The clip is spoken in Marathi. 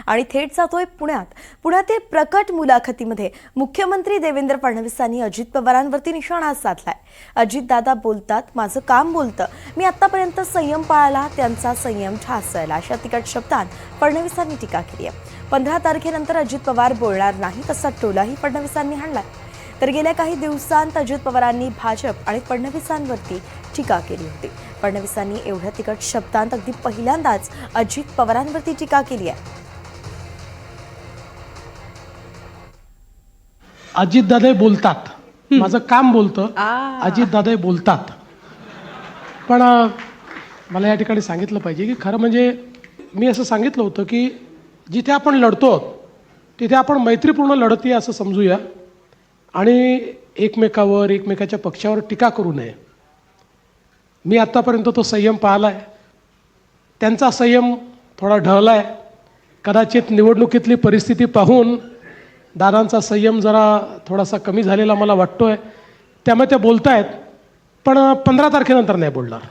आणि थेट जातोय पुण्यातील प्रकट मुलाखतीमध्ये मुख्यमंत्री देवेंद्र फडणवीसांनी अजित पवारांवरती निशाणा साधलाय। अजितदादा बोलतात, माझं काम बोलतं, मी आतापर्यंत संयम पाळला, त्यांचा संयम ढासळला, अशा तिखट शब्दांत फडणवीसांनी टीका केली आहे। 15 तारखेनंतर अजित पवार बोलणार नाही तसा टोलाही फडणवीसांनी हाणलाय। तर गेल्या काही दिवसांत अजित पवारांनी भाजप आणि फडणवीसांवरती टीका केली होती। फडणवीसांनी एवढ्या तिखट शब्दांत अगदी पहिल्यांदाच अजित पवारांवरती टीका केली आहे। अजितदादा बोलतात, माझं काम बोलतं, अजितदादा बोलतात। पण मला या ठिकाणी सांगितलं पाहिजे की खरं म्हणजे मी असं सांगितलं होतं की जिथे आपण लढतो तिथे आपण मैत्रीपूर्ण लढती असं समजूया आणि एकमेकावर एकमेकाच्या पक्षावर टीका करू नये। मी आत्तापर्यंत तो संयम पाळला आहे, त्यांचा संयम थोडा ढळला आहे। कदाचित निवडणुकीतली परिस्थिती पाहून दादांचा संयम जरा थोडासा कमी झालेला मला वाटतोय, त्यामुळे ते बोलतायत, पण 15 तारखेनंतर नाही बोलणार।